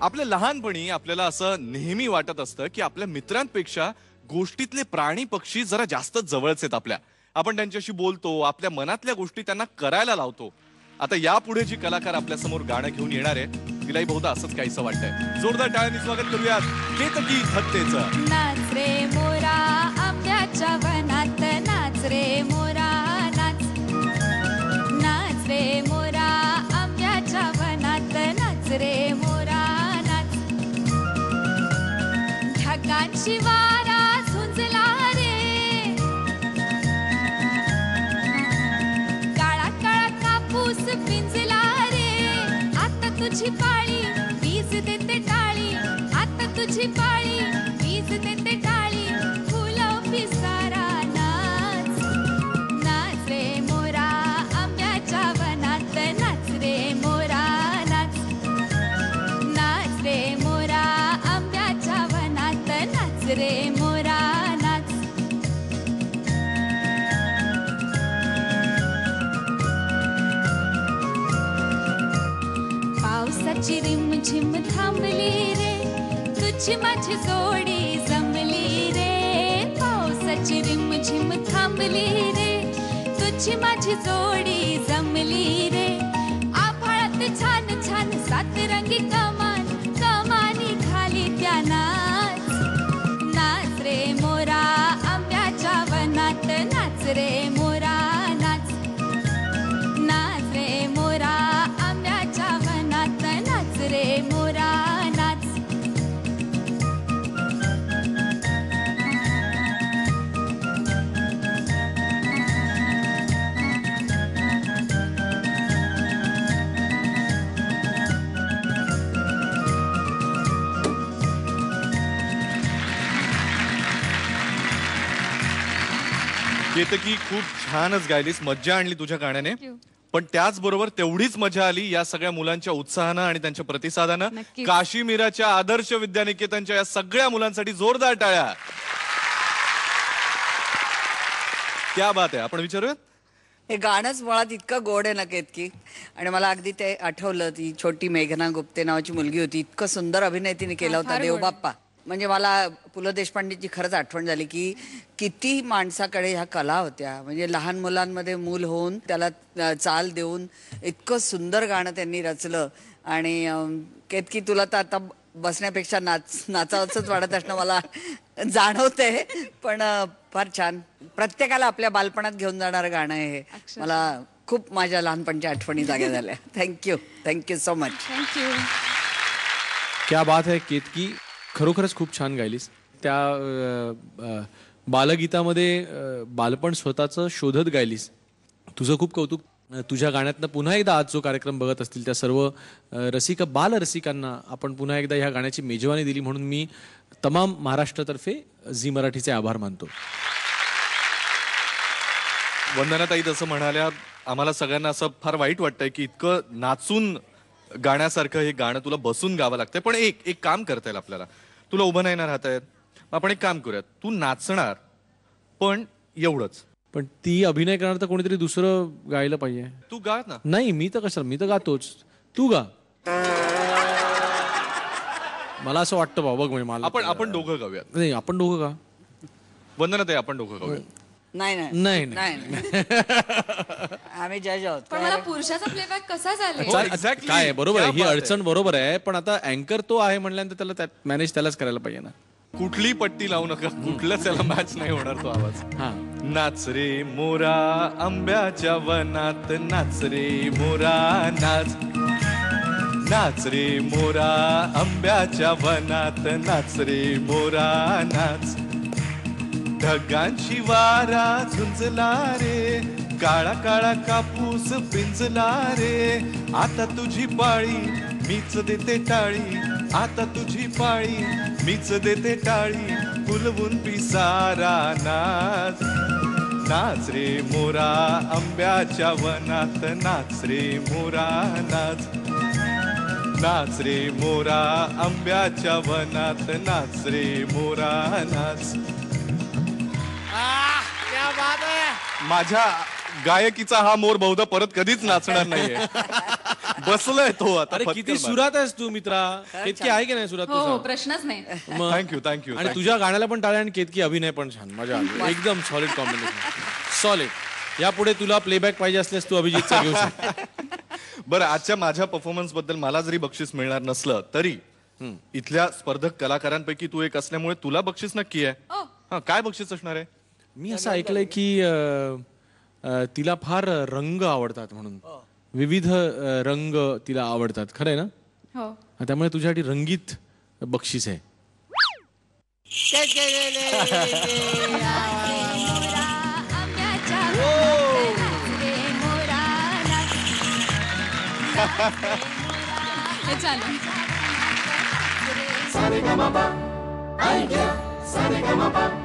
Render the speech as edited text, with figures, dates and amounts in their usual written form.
आपल्या लहानपणी आपल्याला असं नेहमी वाटत असतं की आपल्या मित्रांपेक्षा गोष्टीतले प्राणी पक्षी जरा जास्त जवळचे आहेत आपल्या. आपण त्यांच्याशी बोलतो, आपल्या मनातल्या गोष्टी त्यांना करायला लावतो. आता यापुढे जी कलाकार आपल्या समोर गाणं घेऊन येणार आहे तिलाही बहुधा असंच काहीसं वाटतंय. जोरदार टाळ्यांनी स्वागत करूयात केतकी थत्तेचं. नाच रे मोरा आंब्याच्या वनात, नाच रे मोरा नाच. नाच रे मोरा आंब्याच्या वनात, नाच रे मोरा नाच. ढगांची वारा झुंजला रे, काळा काळा कापूस पिंजला रे. आता तुझी पाळी वीज देते टाळी, आता तुझी पाळी वीज देते टाळी. फुलं पिसारा नाच. नाच रे मोरा आंब्याच्या वनात, नाच रे मोरा नाच. नाच रे मोरा आंब्याच्या वनात, नाच रे मोरा नाच. पावसाची रिमझिम थांबली रे, तुझी माझी जोडी जमली रे. पावसाची रिमझिम थांबली रे, तुझी माझी जोडी जमली रे. आभाळात छान छान सातरंगी कमान, कमानी खाली त्या नाच. नाच रे मोरा आंब्याच्या वनात, नाच रे मोरा नाच. नाच रे मोरा आंब्याच्या वनात, नाच रे मोरा नाच. केतकी खूप छानच गायलीस, मज्जा आणली तुझ्या गाण्याने. Thank you. पण त्याचबरोबर तेवढीच मजा आली या सगळ्या मुलांच्या उत्साहानं आणि त्यांच्या प्रतिसादानं. नक्कीच. काशीमीराच्या आदर्श विद्यानिकेतनच्या या सगळ्या मुलांसाठी जोरदार टाळ्या. क्या बात आहे. आपण विचारूयात. हे गाणंच मुळात इतकं गोड आहे ना केतकी. आणि मला अगदी ते आठवलं, ती छोटी मेघना गुप्ते नावाची मुलगी होती, इतकं सुंदर अभिनय तिने केला होता, फार गोड. देवबाप्पा. म्हणजे मला पु ल देशपांडेची खरंच आठवण झाली की किती माणसाकडे ह्या कला होत्या. म्हणजे लहान मुलांमध्ये मूल होऊन त्याला चाल देऊन इतकं सुंदर गाणं त्यांनी रचलं. आणि केतकी, तुला तर आता बसण्यापेक्षा नाचावंच वाटत असणं मला जाणवतंय. पण फार छान, प्रत्येकाला आपल्या बालपणात घेऊन जाणारं गाणं आहे हे. मला खूप माझ्या लहानपणच्या आठवणी जाग्या झाल्या. Thank you, thank you so much. Thank you. क्या बात आहे केतकी, खरोखरच खूप छान गायलीस. त्या बालगीतामध्ये बालपण स्वतःचं शोधत गायलीस. तुझं खूप कौतुक. तुझ्या गाण्यातनं पुन्हा एकदा आज जो कार्यक्रम बघत असतील त्या सर्व बालरसिकांना आपण पुन्हा एकदा ह्या गाण्याची मेजवानी दिली म्हणून मी तमाम महाराष्ट्रातर्फे झी मराठीचे आभार मानतो. वंदनाताई जसं म्हणाल्या, आम्हाला सगळ्यांना असं फार वाईट वाटतंय की इतकं नाचून गाण्यासारखं हे गाणं तुला बसून गावं लागतंय. पण एक काम करता येईल आपल्याला. तुला उभं नाही ना राहता येत, आपण एक काम करूयात, तू नाचणार पण एवढंच. पण ती अभिनय करणार तर कोणीतरी दुसरं गायला पाहिजे. तू गा ना. नाही, मी तर कशाला, मी तर गातोच, तू गा. मला असं वाटतं बाबा, म्हणजे मला आपण दोघं गाऊयात. नाही, आपण दोघं का? वंदनाताई, आपण दोघं गाऊयात. नाही नाही, नाही, आम्ही जज आहोत. पण मला पुरुषाचा प्लेबॅक कसा चालेल? हो, exactly. काय आहे, बरोबर आहे, क्या ही बात आहे. अडचण बरोबर आहे. पण आता अँकर तो आहे म्हणल्यानंतर त्याला मॅनेज त्यालाच करायला पाहिजे ना. कुठली पट्टी लावू नका, कुठलंच त्याला मॅच नाही होणार तो आवाज. हा, नाच रे मोरा आंब्याच्या वनात, नाच रे मोरा नाच. नाच रे मोरा आंब्याच्या वनात, नाच रे मोरा नाच. ढगांची वारा झुंजला रे, काळा काळा कापूस पिंजला रे. आता तुझी पाळी मीच देते टाळी, आता तुझी पाळी मीच देते टाळी. फुलवून पिसारा नाच. नाच रे मोरा आंब्याच्या वनात, नाच रे मोरा नाच. नाच रे मोरा आंब्याच्या वनात, नाच रे मोरा नाच. क्या बात आहे. माझ्या गायकीचा हा मोर बहुधा परत कधीच नाचणार नाहीये. बसलाय तो आता. अरे किती सुरात आहेस तू मित्रा. केतकी आहे की नाही सुरात हो तुझा? प्रश्नच नाही. मग थँक्यू. आणि तुझ्या गाण्याला पण टाळ्या आणि केतकी अभिनय पण छान. मजा आली. एकदम सॉलिड कॉम्बिनेशन. सॉलिड. यापुढे तुला प्लेबॅक पाहिजे असल्यास तू अभिजितचा घेऊ शकतो. बरं, आजच्या माझ्या परफॉर्मन्स बद्दल मला जरी बक्षीस मिळणार नसलं तरी इथल्या स्पर्धक कलाकारांपैकी तू एक असल्यामुळे तुला बक्षीस नक्की आहे. ओ. हा, काय बक्षीस असणार आहे? मी असं ऐकलंय की तिला फार रंग आवडतात म्हणून. विविध रंग तिला आवडतात. खरं आहे ना? हो. त्यामुळे तुझ्यासाठी रंगीत बक्षीस आहे. हे चालेल. Sa re ga ma pa, ay yeah, sa re ga ma pa.